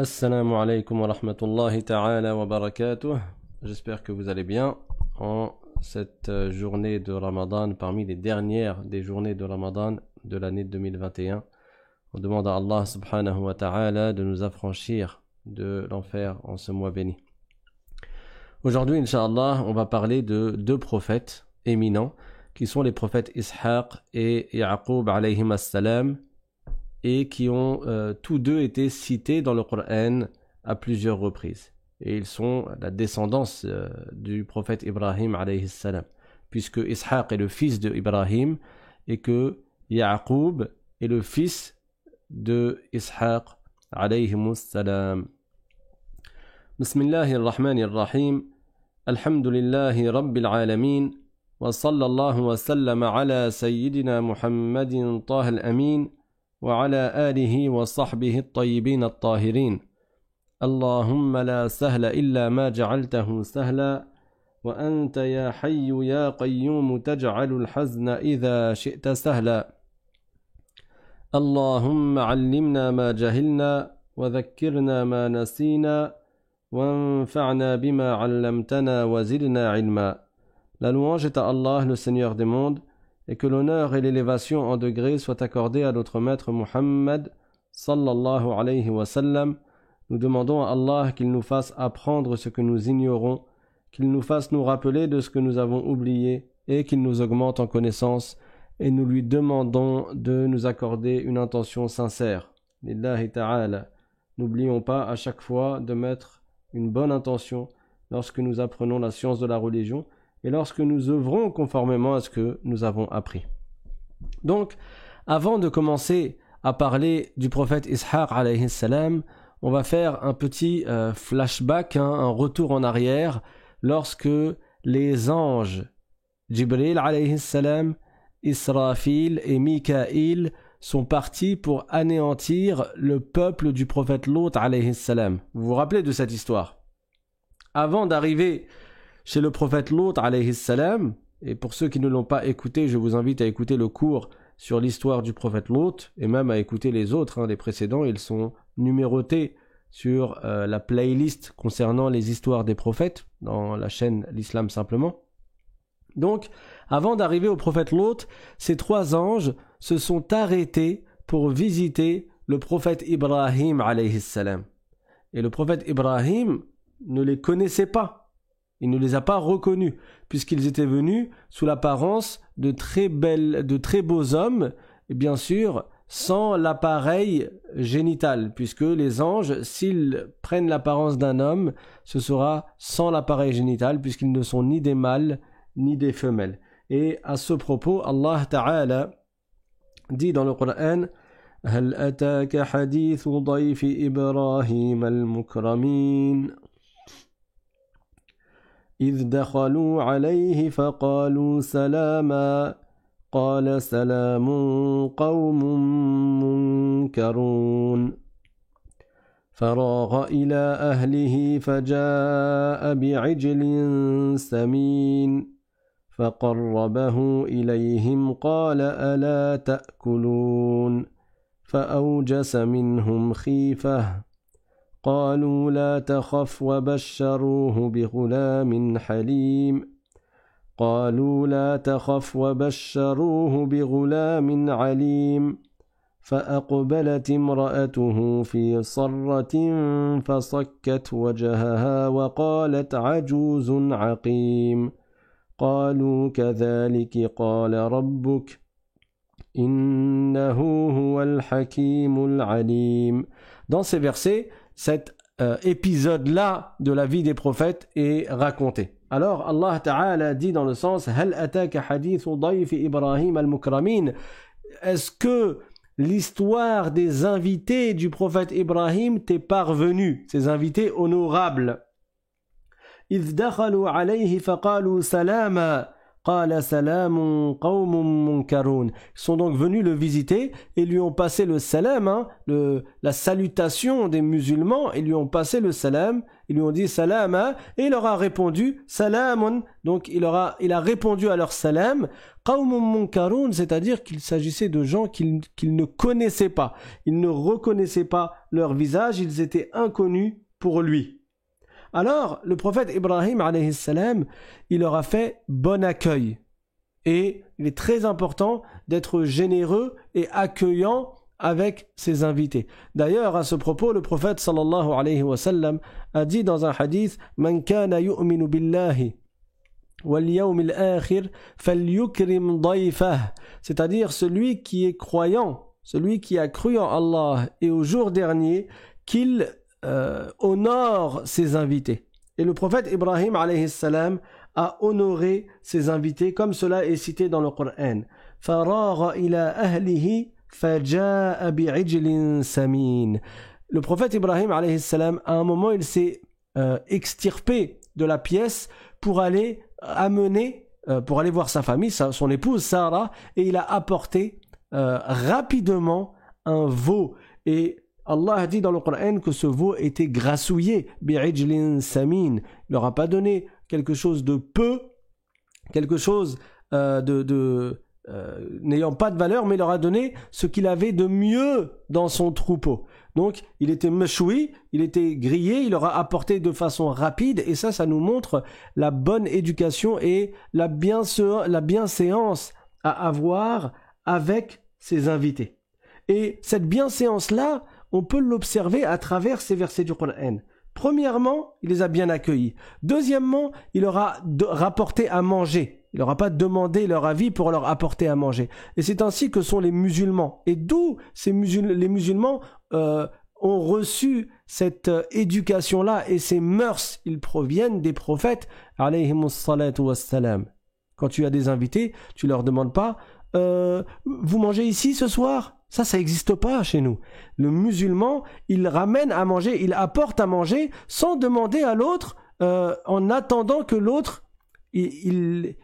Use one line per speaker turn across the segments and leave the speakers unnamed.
Assalamu alaikum wa rahmatullahi ta'ala wa barakatuh. J'espère que vous allez bien en cette journée de Ramadan, parmi les dernières des journées de Ramadan de l'année 2021. On demande à Allah subhanahu wa ta'ala de nous affranchir de l'enfer en ce mois béni. Aujourd'hui, Inch'Allah, on va parler de deux prophètes éminents qui sont les prophètes Ishaq et Ya'qub alayhim as-salam, et qui ont tous deux été cités dans le Coran à plusieurs reprises. Et ils sont la descendance du prophète Ibrahim alayhi salam, puisque Ishaq est le fils de Ibrahim et que Ya'qub est le fils de Ishaq alayhi salam. Bismillahir Rahmanir Rahim. Alhamdulillahi Rabbil Alamin. Wa sallallahu wa sallam ala Sayyidina Muhammadin Taha al-Amin. وعلى آله وصحبه الطيبين الطاهرين اللهم لا سهل إلا ما جعلته سهلا وأنت يا حي يا قيوم تجعل الحزن إذا شئت سهلا اللهم علمنا ما جهلنا وذكرنا ما نسينا وانفعنا بما علمتنا وزدنا علما. La louange est à Allah, le Seigneur des mondes, et que l'honneur et l'élévation en degrés soient accordés à notre maître Muhammad sallallahu alayhi wa sallam. Nous demandons à Allah qu'il nous fasse apprendre ce que nous ignorons, qu'il nous fasse nous rappeler de ce que nous avons oublié et qu'il nous augmente en connaissance, et nous lui demandons de nous accorder une intention sincère. Lillahi ta'ala. N'oublions pas à chaque fois de mettre une bonne intention lorsque nous apprenons la science de la religion et lorsque nous œuvrons conformément à ce que nous avons appris. Donc, avant de commencer à parler du prophète Ishaq alayhi salam, on va faire un petit flashback, un retour en arrière, lorsque les anges Jibril alayhi salam, Israfil et Mikaïl sont partis pour anéantir le peuple du prophète Lot alayhi salam. Vous vous rappelez de cette histoire? Avant d'arriver chez le prophète Lot alayhi salam, et pour ceux qui ne l'ont pas écouté, je vous invite à écouter le cours sur l'histoire du prophète Lot, et même à écouter les autres, les précédents, ils sont numérotés sur la playlist concernant les histoires des prophètes, dans la chaîne L'Islam Simplement. Donc, avant d'arriver au prophète Lot, ces trois anges se sont arrêtés pour visiter le prophète Ibrahim alayhi salam. Et le prophète Ibrahim ne les connaissait pas. Il ne les a pas reconnus, puisqu'ils étaient venus sous l'apparence de très beaux hommes, et bien sûr, sans l'appareil génital, puisque les anges, s'ils prennent l'apparence d'un homme, ce sera sans l'appareil génital, puisqu'ils ne sont ni des mâles, ni des femelles. Et à ce propos, Allah Ta'ala dit dans le Coran, « Hal ataka hadithu dayfi Ibrahim al-mukramin » إذ دخلوا عليه فقالوا سلاما قال سلام قوم منكرون فراغ إلى أهله فجاء بعجل سمين فقربه إليهم قال ألا تأكلون فأوجس منهم خيفة قالوا لا تخف وبشروه بغلام حليم قالوا لا تخف وبشروه بغلام عليم فأقبلت امرأته في صرة فصكت وجهها وقالت عجوز عقيم قالوا كذلك قال ربك إنه هو الحكيم العليم. Dans ces versets, cet épisode-là de la vie des prophètes est raconté. Alors Allah Ta'ala dit dans le sens Hal ataka hadithu dayfi Ibrahim al-mukramin. Est-ce que l'histoire des invités du prophète Ibrahim t'est parvenue, ces invités honorables? إذ دخلوا عليه فقالوا سلاما قال سلام قوم منكرون. Ils sont donc venus le visiter et lui ont passé le salam, la salutation des musulmans, et lui ont passé le salam, ils lui ont dit salama, et il leur a répondu salamun. Donc il a répondu à leur salam, qawmun munkarun, c'est-à-dire qu'il s'agissait de gens qu'il ne connaissait pas. Ils ne reconnaissaient pas leur visage, ils étaient inconnus pour lui. Alors, le prophète Ibrahim, alayhi salam, il leur a fait bon accueil. Et il est très important d'être généreux et accueillant avec ses invités. D'ailleurs, à ce propos, le prophète sallallahu alayhi wa sallam a dit dans un hadith « Man kana yu'minu billahi wal yawmil akhir falyukrim dayfah » c'est-à-dire celui qui est croyant, celui qui a cru en Allah et au jour dernier, qu'il honore ses invités. Et le prophète Ibrahim alayhi salam a honoré ses invités comme cela est cité dans le Coran. فَرَاغَ إِلَى أَهْلِهِ فَجَاءَ بِعِجْلٍ سَمِينٍ. Le prophète Ibrahim alayhi salam, à un moment, il s'est extirpé de la pièce pour aller voir sa famille, son épouse Sarah, et il a apporté rapidement un veau. Et Allah a dit dans le Coran que ce veau était grassouillé, bi'ijlin samin. Il leur a pas donné quelque chose de peu, quelque chose n'ayant pas de valeur, mais il leur a donné ce qu'il avait de mieux dans son troupeau. Donc, il était mechoui, il était grillé, il leur a apporté de façon rapide, et ça nous montre la bonne éducation et la bienséance à avoir avec ses invités. Et cette bienséance-là, on peut l'observer à travers ces versets du Coran. Premièrement, il les a bien accueillis. Deuxièmement, il leur a rapporté à manger. Il leur a pas demandé leur avis pour leur apporter à manger. Et c'est ainsi que sont les musulmans. Et d'où les musulmans ont reçu cette éducation-là et ces mœurs. Ils proviennent des prophètes, alayhimus salatu wassalam. Quand tu as des invités, tu leur demandes pas vous mangez ici ce soir? Ça n'existe pas chez nous. Le musulman, il ramène à manger, il apporte à manger sans demander à l'autre, en attendant que l'autre, c'est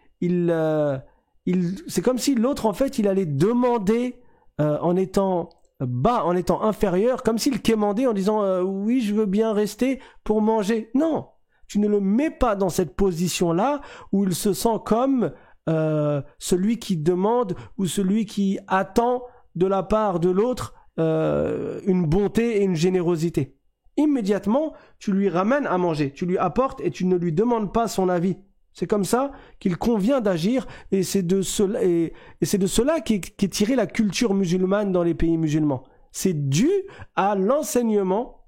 comme si l'autre, en fait, il allait demander en étant bas, en étant inférieur, comme s'il quémandait en disant oui, je veux bien rester pour manger. Non, tu ne le mets pas dans cette position-là où il se sent comme celui qui demande ou celui qui attend de la part de l'autre une bonté et une générosité. Immédiatement, tu lui ramènes à manger, tu lui apportes et tu ne lui demandes pas son avis. C'est comme ça qu'il convient d'agir et c'est de cela qu'est tirée la culture musulmane dans les pays musulmans. C'est dû à l'enseignement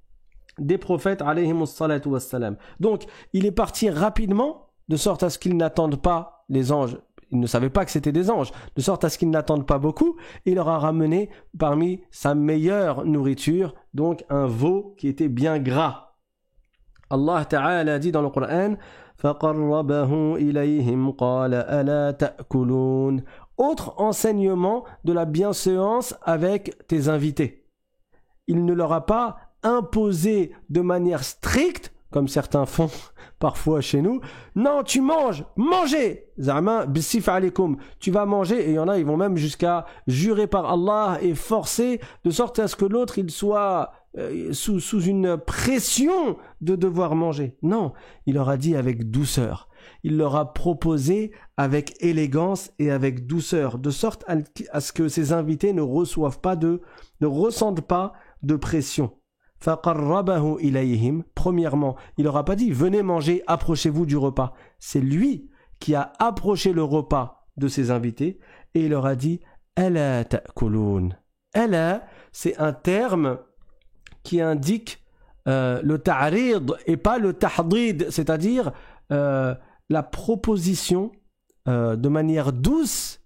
des prophètes alayhimus salatu wassalam. Donc, il est parti rapidement de sorte à ce qu'ils n'attendent pas les anges. Ils ne savaient pas que c'était des anges, de sorte à ce qu'ils n'attendent pas beaucoup. Il leur a ramené parmi sa meilleure nourriture, donc un veau qui était bien gras. Allah Ta'ala dit dans le Coran, فَقَرَّبَهُ إِلَيْهِمْ قَالَ أَلَا تَأْكُلُونَ. Autre enseignement de la bienséance avec tes invités. Il ne leur a pas imposé de manière stricte, comme certains font parfois chez nous. Non, tu manges, mangez. Zama bisif alaykoum. Tu vas manger, et il y en a, ils vont même jusqu'à jurer par Allah et forcer de sorte à ce que l'autre il soit sous une pression de devoir manger. Non, il leur a dit avec douceur. Il leur a proposé avec élégance et avec douceur, de sorte à ce que ses invités ne ressentent pas de pression. فَقَرَّبَهُ إِلَيْهِمْ. Premièrement, il leur a pas dit venez manger, approchez-vous du repas. C'est lui qui a approché le repas de ses invités et il leur a dit أَلَا تَأْكُلُونَ. أَلَا, c'est un terme qui indique le ta'rid et pas le tahdid, c'est-à-dire la proposition de manière douce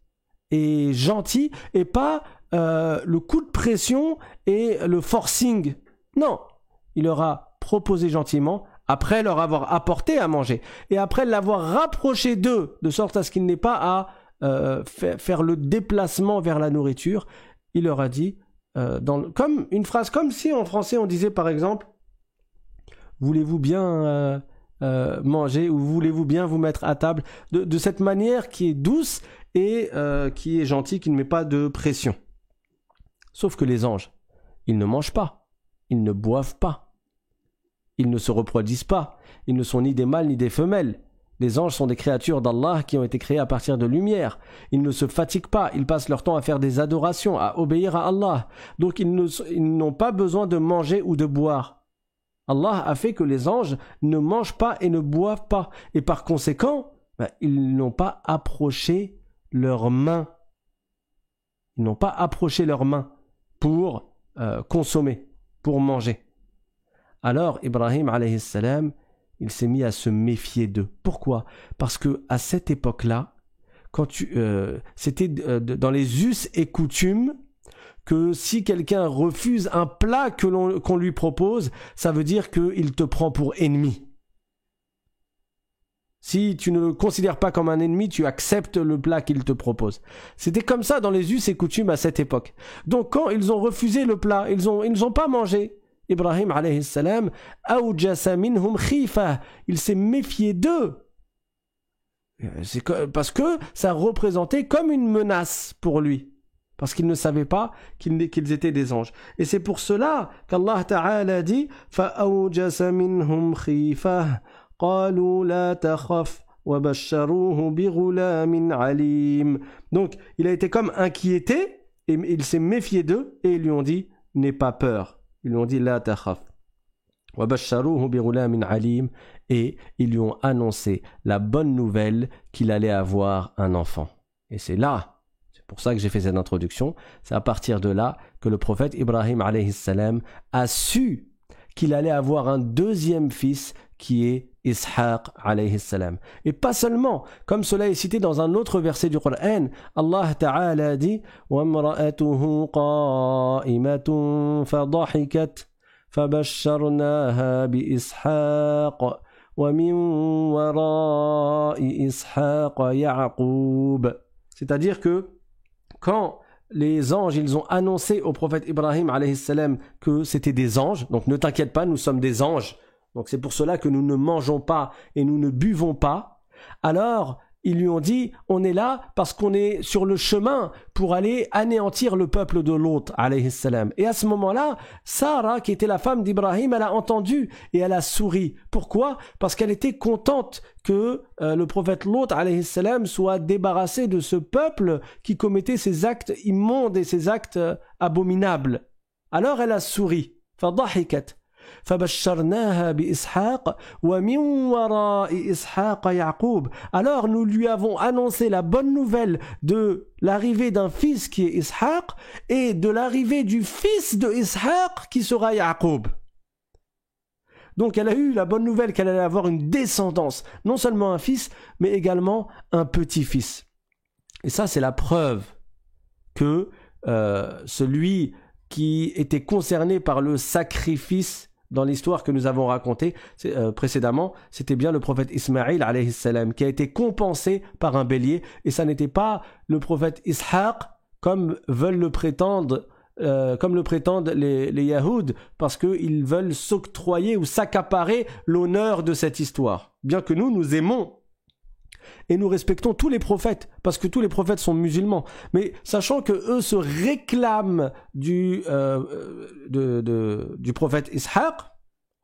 et gentille et pas le coup de pression et le forcing. Non, il leur a proposé gentiment, après leur avoir apporté à manger, et après l'avoir rapproché d'eux, de sorte à ce qu'il n'ait pas à faire le déplacement vers la nourriture, il leur a dit, comme une phrase, comme si en français on disait par exemple, voulez-vous bien manger ou voulez-vous bien vous mettre à table de cette manière qui est douce et qui est gentille, qui ne met pas de pression. Sauf que les anges, ils ne mangent pas, ils ne boivent pas, ils ne se reproduisent pas, ils ne sont ni des mâles ni des femelles. Les anges sont des créatures d'Allah qui ont été créées à partir de lumière. Ils ne se fatiguent pas, ils passent leur temps à faire des adorations, à obéir à Allah. Donc ils n'ont pas besoin de manger ou de boire. Allah a fait que les anges ne mangent pas et ne boivent pas. Et par conséquent, ils n'ont pas approché leurs mains. Ils n'ont pas approché leurs mains pour consommer, pour manger. Alors Ibrahim alayhi salam, il s'est mis à se méfier d'eux. Pourquoi ? Parce que à cette époque-là, c'était dans les us et coutumes que si quelqu'un refuse un plat qu'on lui propose, ça veut dire qu'il te prend pour ennemi. Si tu ne le considères pas comme un ennemi, tu acceptes le plat qu'il te propose. C'était comme ça dans les us et coutumes à cette époque. Donc quand ils ont refusé le plat, ils n'ont pas mangé. Ibrahim alayhi salam, awjasa minhum khifa, il s'est méfié d'eux. Parce que ça représentait comme une menace pour lui. Parce qu'il ne savait pas qu'ils étaient des anges. Et c'est pour cela qu'Allah Ta'ala dit فَأَوْجَسَ مِنْهُمْ خِيفَةً قَالُوا لَا تَخَفْ وَبَشَّرُوهُ بِغُلَامٍ عَلِيمٍ. Donc, il a été comme inquiété, et il s'est méfié d'eux, et ils lui ont dit « N'aie pas peur ». Ils lui ont dit « La takhaf ». وَبَشَّرُوهُ بِغُلَامٍ عَلِيمٍ. Et ils lui ont annoncé la bonne nouvelle qu'il allait avoir un enfant. Et c'est pour ça que j'ai fait cette introduction, c'est à partir de là que le prophète Ibrahim alayhi salam a su qu'il allait avoir un deuxième fils qui est Ishaq alayhi salam. Et pas seulement, comme cela est cité dans un autre verset du Coran, Allah Ta'ala dit وَامْرَأَتُهُ قَائِمَةٌ فَضَحِكَتْ فَبَشَّرْنَاهَا بِإِسْحَاقَ وَمِنْ وَرَاءِ إِسْحَاقَ يَعْقُوبَ. C'est-à-dire que quand les anges, ils ont annoncé au prophète Ibrahim alayhi salam que c'était des anges, donc ne t'inquiète pas, nous sommes des anges, donc c'est pour cela que nous ne mangeons pas et nous ne buvons pas, alors ils lui ont dit, on est là parce qu'on est sur le chemin pour aller anéantir le peuple de Lot alayhi salam. Et à ce moment-là, Sarah, qui était la femme d'Ibrahim, elle a entendu et elle a souri. Pourquoi ? Parce qu'elle était contente que le prophète Lot alayhi salam soit débarrassé de ce peuple qui commettait ces actes immondes et ces actes abominables. Alors elle a souri. فضحكت فبشرناها بإسحاق ومن وراء إسحاق يعقوب. Alors nous lui avons annoncé la bonne nouvelle de l'arrivée d'un fils qui est Ishaq et de l'arrivée du fils de Ishaq qui sera Yaqub. Donc elle a eu la bonne nouvelle qu'elle allait avoir une descendance, non seulement un fils, mais également un petit-fils. Et ça, c'est la preuve que celui qui était concerné par le sacrifice dans l'histoire que nous avons racontée précédemment, c'était bien le prophète Ismaïl alayhi salam qui a été compensé par un bélier, et ça n'était pas le prophète Ishaq comme le prétendent les Yahouds, parce qu'ils veulent s'octroyer ou s'accaparer l'honneur de cette histoire. Bien que nous aimons et nous respectons tous les prophètes, parce que tous les prophètes sont musulmans, mais sachant que eux se réclament du prophète Ishaq,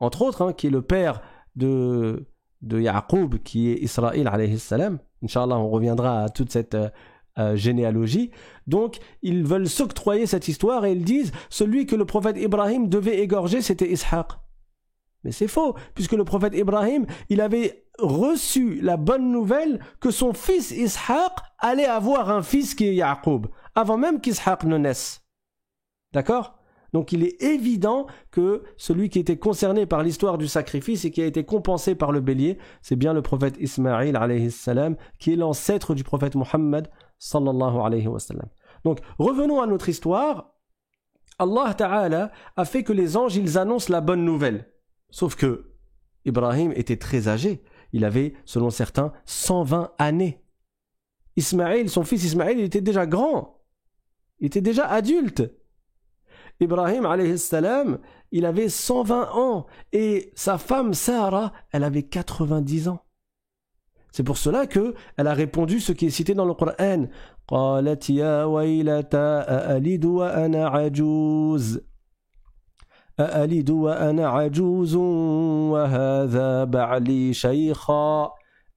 entre autres, qui est le père de Yaqub, qui est Israël alayhi salam. Inch'Allah, on reviendra à toute cette généalogie. Donc, ils veulent s'octroyer cette histoire et ils disent celui que le prophète Ibrahim devait égorger, c'était Ishaq. Mais c'est faux, puisque le prophète Ibrahim, il avait reçu la bonne nouvelle que son fils Ishaq allait avoir un fils qui est Yaqub, avant même qu'Ishaq ne naisse. D'accord ? Donc il est évident que celui qui était concerné par l'histoire du sacrifice et qui a été compensé par le bélier, c'est bien le prophète Ismaïl alayhi salam, qui est l'ancêtre du prophète Muhammad sallallahu alayhi wa sallam. Donc revenons à notre histoire. Allah Ta'ala a fait que les anges, ils annoncent la bonne nouvelle. Sauf que Ibrahim était très âgé. Il avait, selon certains, 120 années. Ismaïl, son fils Ismaïl, il était déjà grand. Il était déjà adulte. Ibrahim alayhi salam, il avait 120 ans et sa femme Sarah, elle avait 90 ans. C'est pour cela que elle a répondu ce qui est cité dans le Coran. قالت يا ويلتى أألد وأنا عجوز أألد وأنا عجوز وهذا بعلي شيخا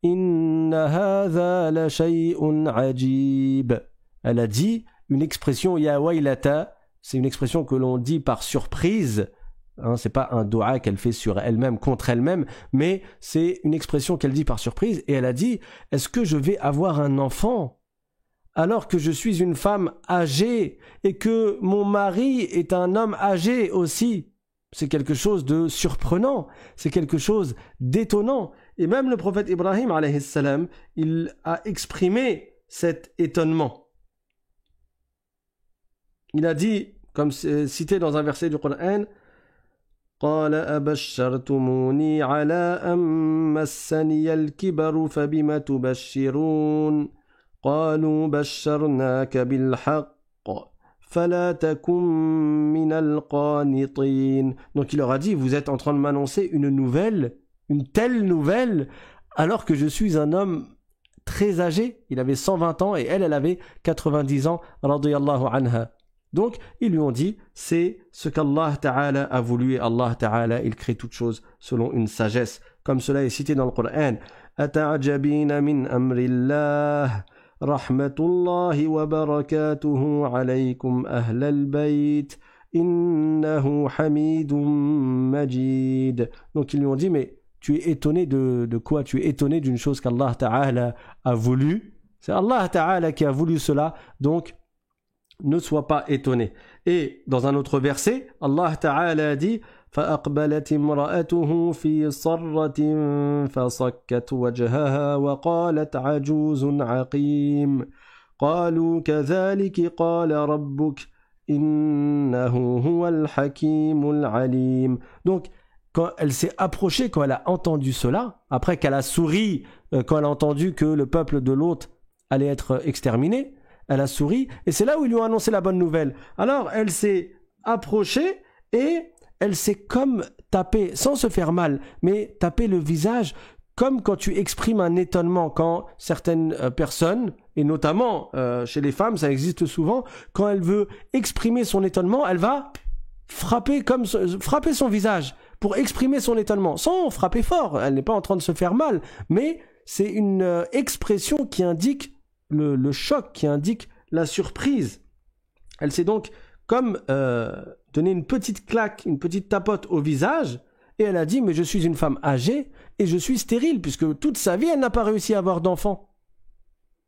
إن هذا لشيء عجيب. Elle a dit une expression ya waylata, c'est une expression que l'on dit par surprise. C'est pas un doua qu'elle fait sur elle-même, contre elle-même, mais c'est une expression qu'elle dit par surprise. Et elle a dit, est-ce que je vais avoir un enfant alors que je suis une femme âgée et que mon mari est un homme âgé aussi? C'est quelque chose de surprenant, c'est quelque chose d'étonnant. Et même le prophète Ibrahim, alayhi salam, il a exprimé cet étonnement. Il a dit, comme c'est cité dans un verset du Coran, قال أبشرتموني على أن مسني الكبر فبم تبشرون قالوا بشرناك بالحق فلا تكن من القانطين. Donc il leur a dit, vous êtes en train de m'annoncer une nouvelle, une telle nouvelle, alors que je suis un homme très âgé. Il avait 120 ans et elle avait 90 ans, radiyallahu anha. Donc, ils lui ont dit, c'est ce qu'Allah Ta'ala a voulu, et Allah Ta'ala, il crée toutes choses selon une sagesse. Comme cela est cité dans le Coran. أَتَعْجَبِينَ مِنْ أَمْرِ اللَّهِ رَحْمَةُ اللَّهِ وَبَرَكَاتُهُ عَلَيْكُمْ أَهْلَ الْبَيْتِ إِنَّهُ حَمِيدٌ مَجِيدٌ. Donc, ils lui ont dit, mais tu es étonné de quoi? Tu es étonné d'une chose qu'Allah Ta'ala a voulu. C'est Allah Ta'ala qui a voulu cela. Donc, ne sois pas étonné. Et dans un autre verset, Allah Ta'ala a dit فَأَقْبَلَتِ امْرَأَتُهُ فِي صَرَّةٍ فَصَكَّتْ وَجْهَهَا وَقَالَتْ عَجُوزٌ عَقِيمٌ قَالُوا كَذَلِكِ قَالَ رَبُّكَ إِنَّهُ هُوَ الْحَكِيمُ الْعَلِيمُ. Donc, quand elle s'est approchée, quand elle a entendu cela, après qu'elle a souri, quand elle a entendu que le peuple de Lot allait être exterminé, elle a souri, et c'est là où ils lui ont annoncé la bonne nouvelle. Alors, elle s'est approchée et elle s'est comme tapée, sans se faire mal, mais taper le visage, comme quand tu exprimes un étonnement, quand certaines personnes, et notamment chez les femmes, ça existe souvent, quand elle veut exprimer son étonnement, elle va frapper son visage pour exprimer son étonnement, sans frapper fort. Elle n'est pas en train de se faire mal, mais c'est une expression qui indique le choc, qui indique la surprise. Elle s'est donc comme donné une petite claque, une petite tapote au visage, et elle a dit, mais je suis une femme âgée et je suis stérile, puisque toute sa vie elle n'a pas réussi à avoir d'enfant.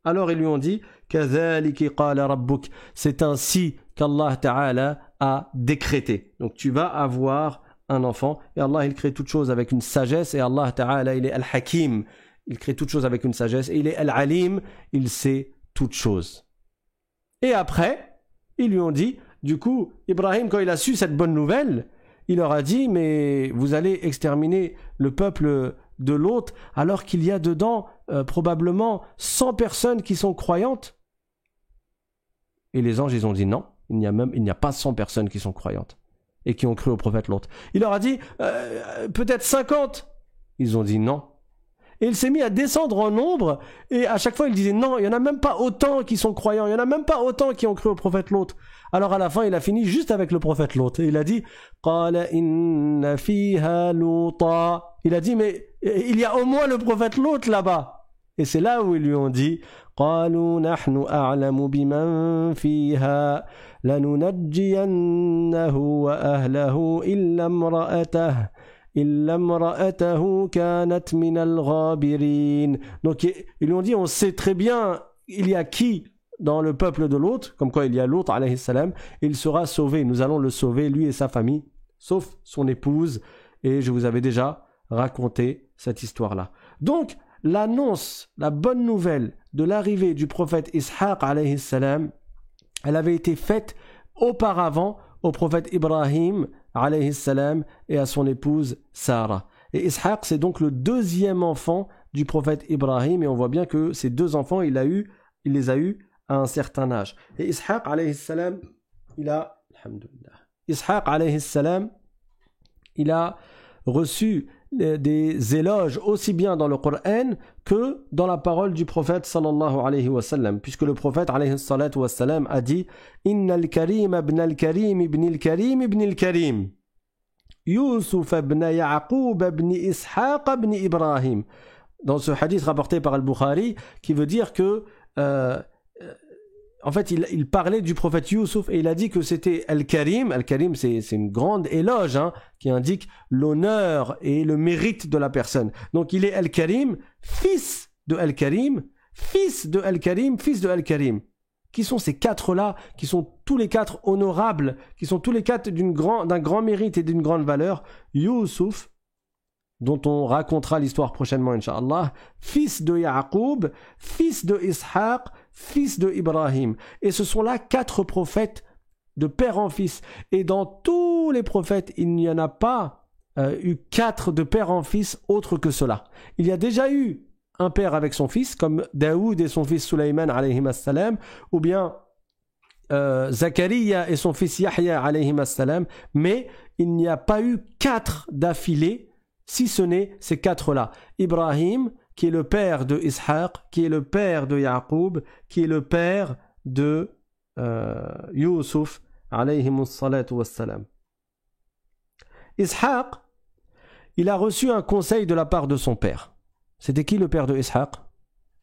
Alors ils lui ont dit, كَذَلِكِ قَالَ رَبُّكَ, c'est ainsi qu'Allah Ta'ala a décrété. Donc tu vas avoir un enfant, et Allah il crée toutes choses avec une sagesse, et Allah Ta'ala il est Al-Hakim. Il crée toutes choses avec une sagesse. Et il est Al-Alim, il sait toutes choses. Et après, ils lui ont dit, du coup, Ibrahim, quand il a su cette bonne nouvelle, il leur a dit, mais vous allez exterminer le peuple de Lot, alors qu'il y a dedans probablement 100 personnes qui sont croyantes. Et les anges, ils ont dit non, il n'y a pas 100 personnes qui sont croyantes et qui ont cru au prophète Lot. Il leur a dit, peut-être 50. Ils ont dit non. Et il s'est mis à descendre en nombre, et à chaque fois il disait non, il n'y en a même pas autant qui sont croyants, il n'y en a même pas autant qui ont cru au prophète Lot. Alors à la fin il a fini juste avec le prophète Lot, et il a dit قَالَ إِنَّ فِيهَا لُوطًا. Il a dit mais il y a au moins le prophète Lot là-bas. Et c'est là où ils lui ont dit قَالُوا نَحْنُ أَعْلَمُ بِمَنْ فِيهَا لَنُنَجِّيَنَّهُ وَأَهْلَهُ إِلَّا امْرَأَتَهُ كانت من الغابرين. Donc ils lui ont dit, on sait très bien il y a qui dans le peuple de Lot, comme quoi il y a Lot alayhi salam, il sera sauvé, nous allons le sauver, lui et sa famille, sauf son épouse, et je vous avais déjà raconté cette histoire-là. Donc l'annonce, la bonne nouvelle de l'arrivée du prophète Ishaq alayhi salam, elle avait été faite auparavant au prophète Ibrahim alayhi salam et à son épouse Sarah. Et Ishaq, c'est donc le deuxième enfant du prophète Ibrahim, et on voit bien que ces deux enfants, il les a eus à un certain âge. Et Ishaq alayhi salam, il a, alhamdulillah, Ishaq alayhi salam, il a reçu des éloges aussi bien dans le Coran que dans la parole du prophète sallallahu alayhi wa sallam, puisque le prophète alayhi salatu wa sallam a dit Inna al-karim ibn al-karim ibn al-karim ibn al-karim Yusuf ibn Ya'qub ibn Ishaq ibn Ibrahim, dans ce hadith rapporté par Al-Bukhari, qui veut dire que en fait, il parlait du prophète Youssouf et il a dit que c'était Al-Karim. Al-Karim, c'est une grande éloge qui indique l'honneur et le mérite de la personne. Donc, il est Al-Karim, fils de Al-Karim, fils de Al-Karim, fils de Al-Karim. Qui sont ces quatre-là, qui sont tous les quatre honorables, qui sont tous les quatre d'un grand mérite et d'une grande valeur. Youssouf, dont on racontera l'histoire prochainement, Inch'Allah, fils de Ya'qub, fils de Ishaq, fils de Ibrahim. Et ce sont là 4 prophètes de père en fils. Et dans tous les prophètes, il n'y en a pas eu 4 de père en fils autres que cela. Il y a déjà eu un père avec son fils, comme Daoud et son fils Sulaiman, alayhim as-salam, ou bien Zachariah et son fils Yahya, alayhim as-salam, mais il n'y a pas eu 4 d'affilée, si ce n'est ces 4-là. Ibrahim, qui est le père de Ishaq, qui est le père de Ya'qub, qui est le père de Youssouf, alayhim salatu wassalam. Ishaq, il a reçu un conseil de la part de son père. C'était qui le père de Ishaq?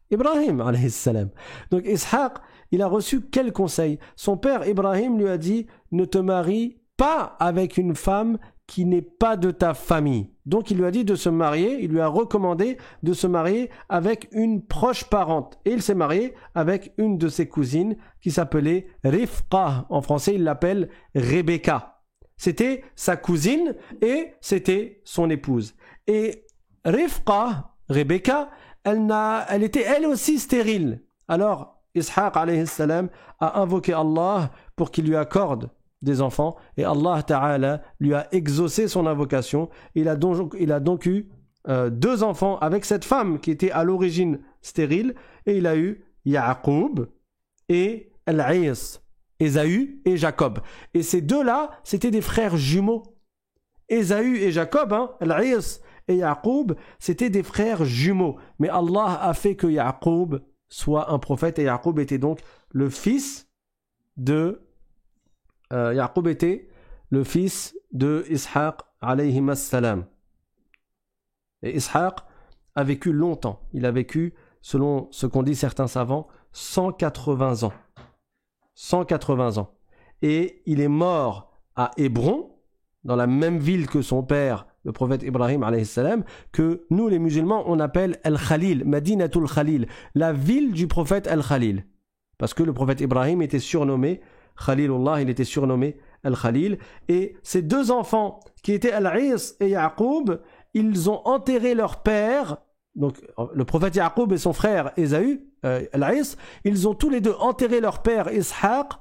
Ibrahim, alayhi salam. Donc Ishaq, il a reçu quel conseil? Son père Ibrahim lui a dit, ne te marie pas avec une femme qui n'est pas de ta famille. Donc il lui a dit de se marier, il lui a recommandé de se marier avec une proche parente. Et il s'est marié avec une de ses cousines qui s'appelait Rifqa. En français, il l'appelle Rebecca. C'était sa cousine et c'était son épouse. Et Rifqa, Rebecca, elle était elle aussi stérile. Alors Ishaq alayhi salam a invoqué Allah pour qu'il lui accorde des enfants, et Allah Ta'ala lui a exaucé son invocation. Il a donc eu 2 enfants avec cette femme qui était à l'origine stérile, et il a eu Ya'qub et Al-Is, Ésaü et Jacob. Et ces 2-là, c'était des frères jumeaux. Ésaü et Jacob, Al-Is et Ya'qub, c'était des frères jumeaux. Mais Allah a fait que Ya'qub soit un prophète, et Ya'qub était donc le fils de Ya'qub était le fils de Ishaq alayhi as-salam. Et Ishaq a vécu longtemps. Il a vécu, selon ce qu'ont dit certains savants, 180 ans. 180 ans. Et il est mort à Hébron, dans la même ville que son père, le prophète Ibrahim alayhi salam, que nous les musulmans on appelle Al-Khalil, Madinatul Khalil, la ville du prophète Al-Khalil. Parce que le prophète Ibrahim était surnommé Khalilullah, il était surnommé Al-Khalil. Et ces 2 enfants qui étaient Al-Is et Ya'qub, ils ont enterré leur père, donc le prophète Ya'qub et son frère Ésaü, Al-Is, ils ont tous les 2 enterré leur père Ishaq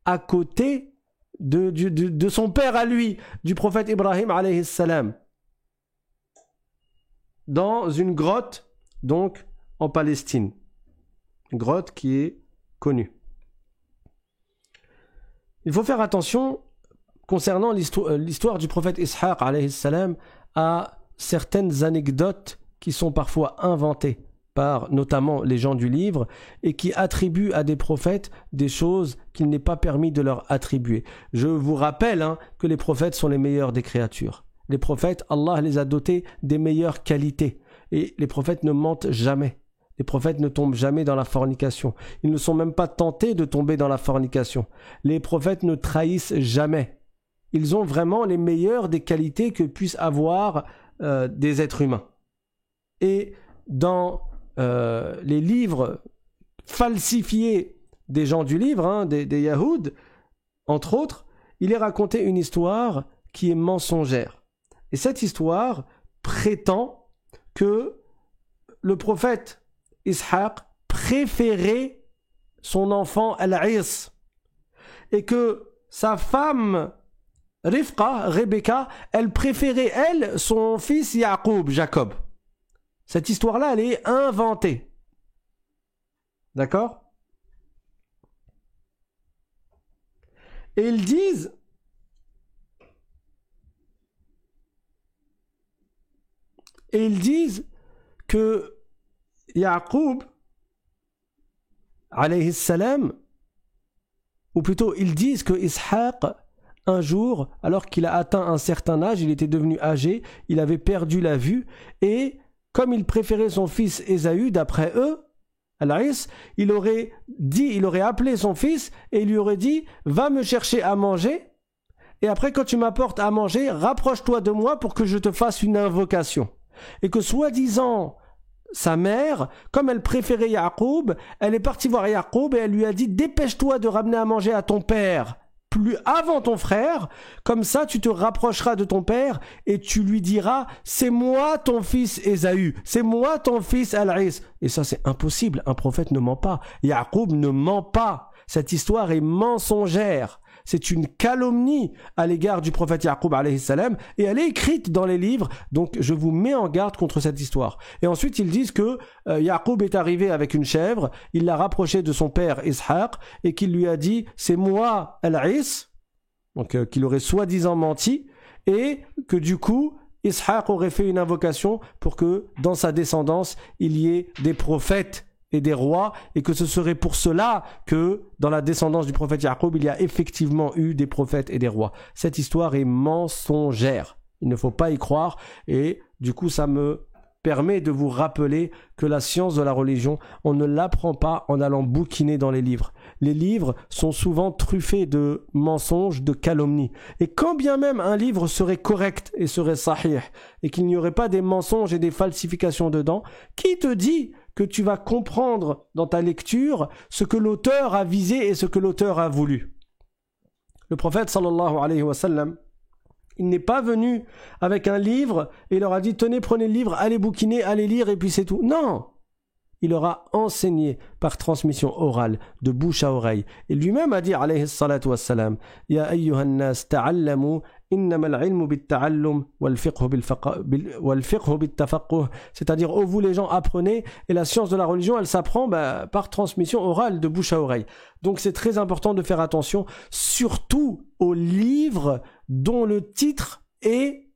à côté de son père à lui, du prophète Ibrahim alayhi salam, dans une grotte, donc en Palestine. Une grotte qui est connue. Il faut faire attention concernant l'histoire du prophète Ishaq alayhi salam à certaines anecdotes qui sont parfois inventées par notamment les gens du livre et qui attribuent à des prophètes des choses qu'il n'est pas permis de leur attribuer. Je vous rappelle que les prophètes sont les meilleurs des créatures. Les prophètes, Allah les a dotés des meilleures qualités et les prophètes ne mentent jamais. Les prophètes ne tombent jamais dans la fornication. Ils ne sont même pas tentés de tomber dans la fornication. Les prophètes ne trahissent jamais. Ils ont vraiment les meilleures des qualités que puissent avoir des êtres humains. Et dans les livres falsifiés des gens du livre, des Yahoud, entre autres, il est raconté une histoire qui est mensongère. Et cette histoire prétend que le prophète Ishaq préférait son enfant Al-Is et que sa femme Rifqa, Rebecca, elle préférait elle son fils Ya'qub, Jacob. Cette histoire-là, elle est inventée. D'accord? Et ils disent
Et ils disent que Yaqub, alayhi salam, ou plutôt ils disent que Ishaq, un jour, alors qu'il a atteint un certain âge, il était devenu âgé, il avait perdu la vue, et comme il préférait son fils Ésaü, d'après eux, Al-Is, il aurait appelé son fils et il lui aurait dit « Va me chercher à manger, et après quand tu m'apportes à manger, rapproche-toi de moi pour que je te fasse une invocation. » Et que soi-disant, sa mère, comme elle préférait Yaqub, elle est partie voir Yaqub et elle lui a dit « Dépêche-toi de ramener à manger à ton père, plus avant ton frère, comme ça tu te rapprocheras de ton père et tu lui diras « C'est moi ton fils Ésaü, c'est moi ton fils Al-Is. » Et ça c'est impossible, un prophète ne ment pas. Yaqub ne ment pas. Cette histoire est mensongère. C'est une calomnie à l'égard du prophète Yaqub alayhi salam et elle est écrite dans les livres, donc je vous mets en garde contre cette histoire. Et ensuite ils disent que Yaqub est arrivé avec une chèvre, il l'a rapproché de son père Ishaq et qu'il lui a dit c'est moi Al-Is, donc qu'il aurait soi-disant menti et que du coup Ishaq aurait fait une invocation pour que dans sa descendance il y ait des prophètes et des rois, et que ce serait pour cela que dans la descendance du prophète Yaqub, il y a effectivement eu des prophètes et des rois. Cette histoire est mensongère. Il ne faut pas y croire, et du coup ça me permet de vous rappeler que la science de la religion, on ne l'apprend pas en allant bouquiner dans les livres. Les livres sont souvent truffés de mensonges, de calomnies. Et quand bien même un livre serait correct et serait sahih, et qu'il n'y aurait pas des mensonges et des falsifications dedans, qui te dit que tu vas comprendre dans ta lecture ce que l'auteur a visé et ce que l'auteur a voulu? Le prophète sallallahu alayhi wa sallam, il n'est pas venu avec un livre et il leur a dit tenez, prenez le livre, allez bouquiner, allez lire et puis c'est tout. Non, il leur a enseigné par transmission orale, de bouche à oreille. Et lui-même a dit alayhi salatu wassalam ya ayyuhan nas ta'allamu innama al-ilmu bit-ta'allum wal-fiqhu bit-tafaqquh, c'est-à-dire ô vous les gens apprenez, et la science de la religion elle s'apprend par transmission orale, de bouche à oreille. Donc c'est très important de faire attention surtout aux livres dont le titre est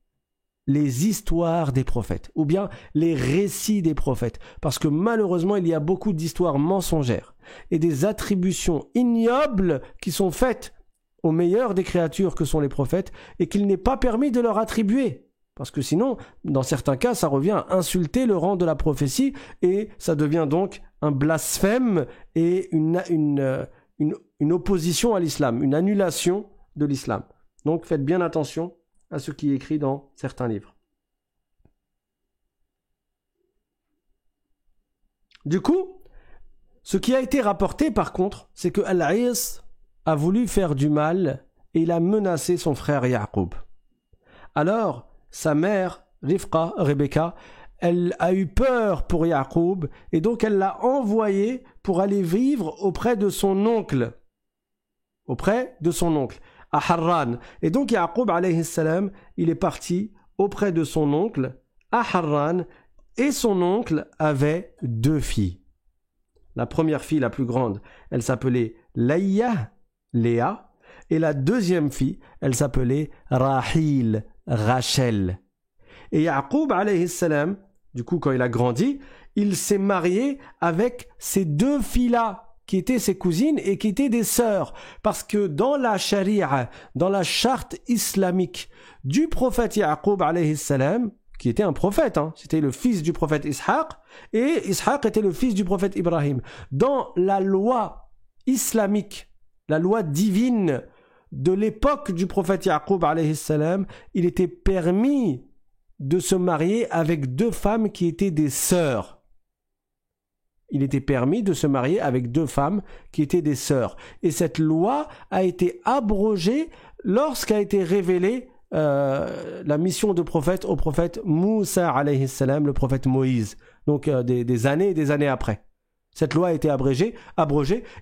les histoires des prophètes, ou bien les récits des prophètes, parce que malheureusement il y a beaucoup d'histoires mensongères et des attributions ignobles qui sont faites aux meilleurs des créatures que sont les prophètes et qu'il n'est pas permis de leur attribuer, parce que sinon dans certains cas ça revient à insulter le rang de la prophétie et ça devient donc un blasphème et une opposition à l'islam, une annulation de l'islam. Donc faites bien attention à ce qui est écrit dans certains livres. Du coup, ce qui a été rapporté par contre, c'est que Al-Is a voulu faire du mal et il a menacé son frère Yaqub. Alors, sa mère, Rebecca, elle a eu peur pour Yaqub et donc elle l'a envoyé pour aller vivre auprès de son oncle. À Harran. Et donc Yaqub alayhi salam, il est parti auprès de son oncle à Harran et son oncle avait 2 filles. La première fille, la plus grande, elle s'appelait Léa, et la deuxième fille, elle s'appelait Rahil, Rachel. Et Yaqub alayhi salam, du coup quand il a grandi, il s'est marié avec ces 2 filles-là, qui étaient ses cousines et qui étaient des sœurs. Parce que dans la charia, dans la charte islamique du prophète Yaqub alayhi salam, qui était un prophète, c'était le fils du prophète Ishaq, et Ishaq était le fils du prophète Ibrahim. Dans la loi islamique, la loi divine de l'époque du prophète Yaqub alayhi salam, il était permis de se marier avec 2 femmes qui étaient des sœurs. Il était permis de se marier avec 2 femmes qui étaient des sœurs. Et cette loi a été abrogée lorsqu'a été révélée la mission de prophète au prophète Moussa alayhi salam, le prophète Moïse. Donc des années et des années après. Cette loi a été abrogée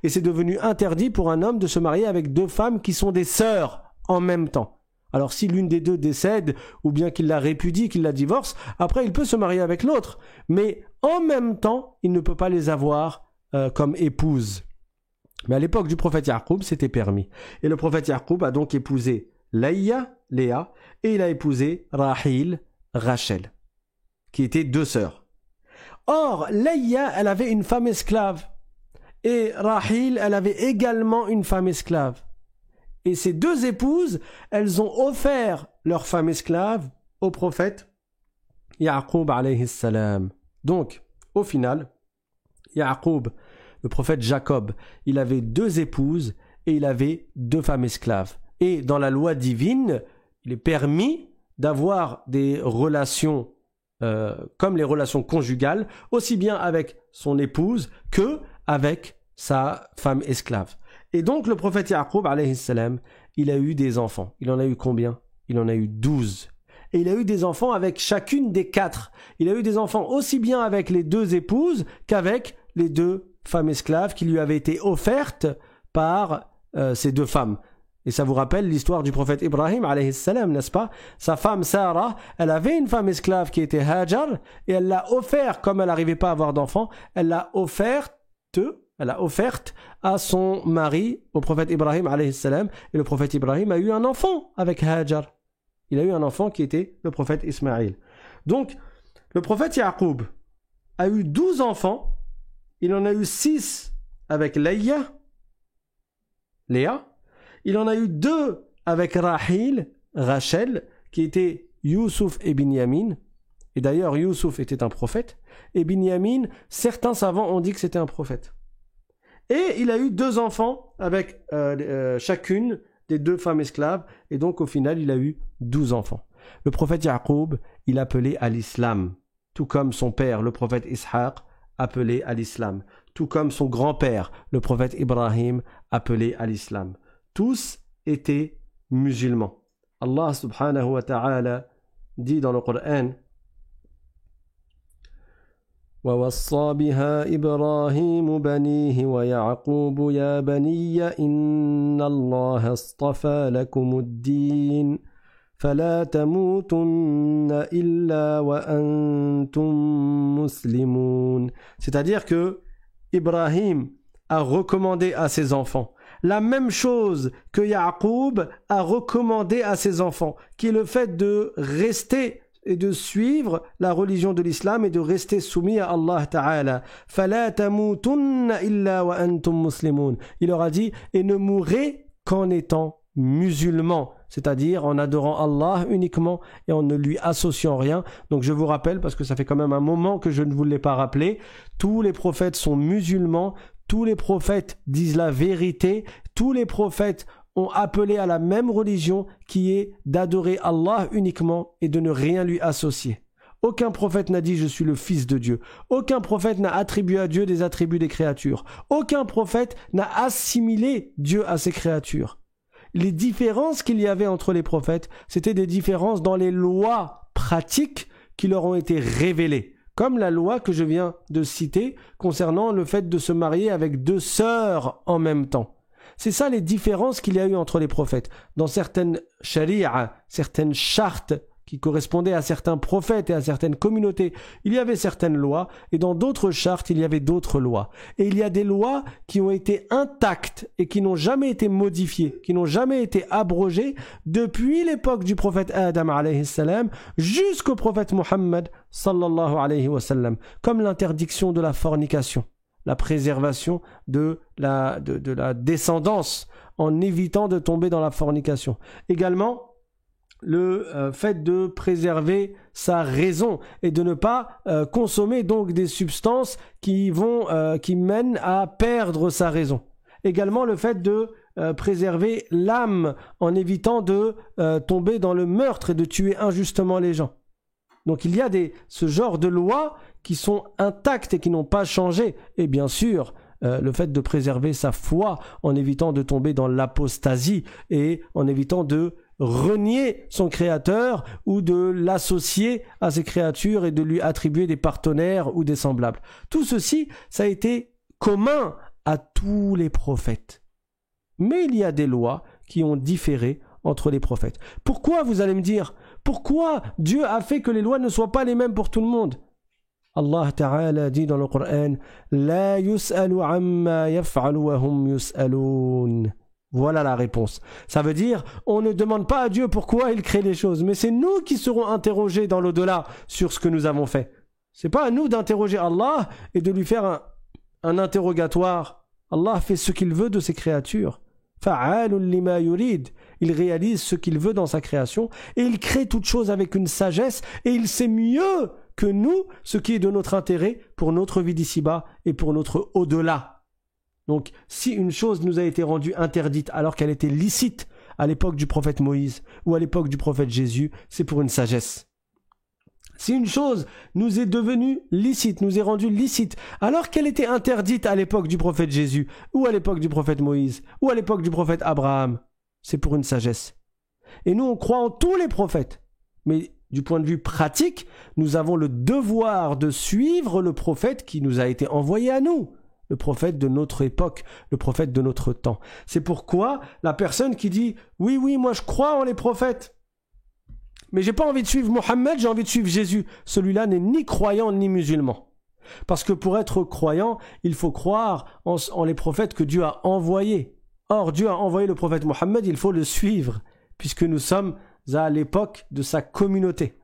et c'est devenu interdit pour un homme de se marier avec 2 femmes qui sont des sœurs en même temps. Alors si l'une des 2 décède, ou bien qu'il la répudie, qu'il la divorce, après il peut se marier avec l'autre. Mais en même temps, il ne peut pas les avoir comme épouse. Mais à l'époque du prophète Yaqub, c'était permis. Et le prophète Yaqub a donc épousé Léa, et il a épousé Rahil, Rachel. qui étaient deux sœurs. Or, Leïa, elle avait une femme esclave. Et Rahil, elle avait également une femme esclave. Et ces deux épouses, elles ont offert leur femme esclave au prophète Ya'qub alayhi salam. Donc, au final, Ya'qub, le prophète Jacob, il avait deux épouses et il avait deux femmes esclaves. Et dans la loi divine, il est permis d'avoir des relations comme les relations conjugales, aussi bien avec son épouse que avec sa femme esclave. Et donc le prophète Ya'qub alayhi salam, il a eu des enfants. Il en a eu combien? Il en a eu 12. Et il a eu des enfants avec chacune des 4. Il a eu des enfants aussi bien avec les deux épouses qu'avec les deux femmes esclaves qui lui avaient été offertes par ces deux femmes. Et ça vous rappelle l'histoire du prophète Ibrahim alayhi salam, n'est-ce pas? Sa femme Sarah, elle avait une femme esclave qui était Hajar et elle l'a offert, comme elle n'arrivait pas à avoir d'enfants, elle l'a offerte à son mari, au prophète Ibrahim alayhi salam, et le prophète Ibrahim a eu un enfant avec Hajar. Il a eu un enfant qui était le prophète Ismaïl. Donc, le prophète Ya'qub a eu 12 enfants, il en a eu 6 avec Léa, il en a eu 2 avec Rachel, qui était Youssouf et Binyamin. Et d'ailleurs, Youssouf était un prophète. Et Binyamin, certains savants ont dit que c'était un prophète. Et il a eu 2 enfants avec chacune des 2 femmes esclaves. Et donc, au final, il a eu 12 enfants. Le prophète Ya'qub, il appelait à l'islam. Tout comme son père, le prophète Ishaq, appelait à l'islam. Tout comme son grand-père, le prophète Ibrahim, appelait à l'islam. Tous étaient musulmans. Allah subhanahu wa ta'ala dit dans le Coran وَوَصَّى بِهَا إِبْرَاهِيمُ بَنِيهِ وَيَعْقُوبُ يَا بَنِيَّ إِنَّ اللَّهَ اصْطَفَى لَكُمُ الدِّينَ فَلَا تَمُوتُنَّ إِلَّا وَأَنْتُمْ مُسْلِمُونَ. C'est-à-dire que Ibrahim a recommandé à ses enfants la même chose que Ya'qub a recommandé à ses enfants, qui est le fait de rester et de suivre la religion de l'islam et de rester soumis à Allah Ta'ala. فَلَا تَمُوتُنَّ إِلَّا وَأَنْتُمْ مُسْلِمُونَ. Il leur a dit, et ne mourrez qu'en étant musulmans, c'est-à-dire en adorant Allah uniquement et en ne lui associant rien. Donc je vous rappelle, parce que ça fait quand même un moment que je ne vous l'ai pas rappelé, tous les prophètes sont musulmans, tous les prophètes disent la vérité, tous les prophètes ont appelé à la même religion qui est d'adorer Allah uniquement et de ne rien lui associer. Aucun prophète n'a dit « je suis le fils de Dieu ». Aucun prophète n'a attribué à Dieu des attributs des créatures. Aucun prophète n'a assimilé Dieu à ses créatures. Les différences qu'il y avait entre les prophètes, c'était des différences dans les lois pratiques qui leur ont été révélées. Comme la loi que je viens de citer concernant le fait de se marier avec 2 sœurs en même temps. C'est ça les différences qu'il y a eu entre les prophètes. Dans certaines sharia, certaines chartes qui correspondaient à certains prophètes et à certaines communautés, il y avait certaines lois, et dans d'autres chartes, il y avait d'autres lois. Et il y a des lois qui ont été intactes et qui n'ont jamais été modifiées, qui n'ont jamais été abrogées depuis l'époque du prophète Adam alayhi salam jusqu'au prophète Muhammad sallallahu alayhi wa sallam, comme l'interdiction de la fornication, la préservation de la descendance en évitant de tomber dans la fornication. Également, le fait de préserver sa raison et de ne pas consommer donc des substances qui mènent à perdre sa raison. Également le fait de préserver l'âme en évitant de tomber dans le meurtre et de tuer injustement les gens. Donc il y a ce genre de lois qui sont intactes et qui n'ont pas changé. Et bien sûr, le fait de préserver sa foi en évitant de tomber dans l'apostasie et en évitant de renier son créateur ou de l'associer à ses créatures et de lui attribuer des partenaires ou des semblables. Tout ceci, ça a été commun à tous les prophètes. Mais il y a des lois qui ont différé entre les prophètes. Pourquoi, vous allez me dire, pourquoi Dieu a fait que les lois ne soient pas les mêmes pour tout le monde? Allah Ta'ala dit dans le Coran, « La yus'alu amma yaf'alu wa hum yus'alun » Voilà la réponse. Ça veut dire, on ne demande pas à Dieu pourquoi il crée les choses, mais c'est nous qui serons interrogés dans l'au-delà sur ce que nous avons fait. C'est pas à nous d'interroger Allah et de lui faire un interrogatoire. Allah fait ce qu'il veut de ses créatures. Fa'alun lima yurid. Il réalise ce qu'il veut dans sa création et il crée toute chose avec une sagesse et il sait mieux que nous ce qui est de notre intérêt pour notre vie d'ici-bas et pour notre au-delà. Donc, si une chose nous a été rendue interdite alors qu'elle était licite à l'époque du prophète Moïse ou à l'époque du prophète Jésus, c'est pour une sagesse. Si une chose nous est devenue licite, nous est rendue licite, alors qu'elle était interdite à l'époque du prophète Jésus, ou à l'époque du prophète Moïse, ou à l'époque du prophète Abraham, c'est pour une sagesse. Et nous, on croit en tous les prophètes. Mais du point de vue pratique, nous avons le devoir de suivre le prophète qui nous a été envoyé à nous. Le prophète de notre époque, le prophète de notre temps. C'est pourquoi la personne qui dit « Oui, moi je crois en les prophètes », mais j'ai pas envie de suivre Mohammed, j'ai envie de suivre Jésus. Celui-là n'est ni croyant ni musulman. Parce que pour être croyant, il faut croire en les prophètes que Dieu a envoyés. Or, Dieu a envoyé le prophète Mohammed, il faut le suivre, puisque nous sommes à l'époque de sa communauté.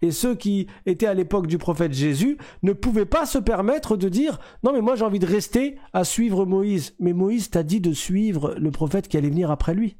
Et ceux qui étaient à l'époque du prophète Jésus ne pouvaient pas se permettre de dire « Non, mais moi j'ai envie de rester à suivre Moïse. » Mais Moïse t'a dit de suivre le prophète qui allait venir après lui.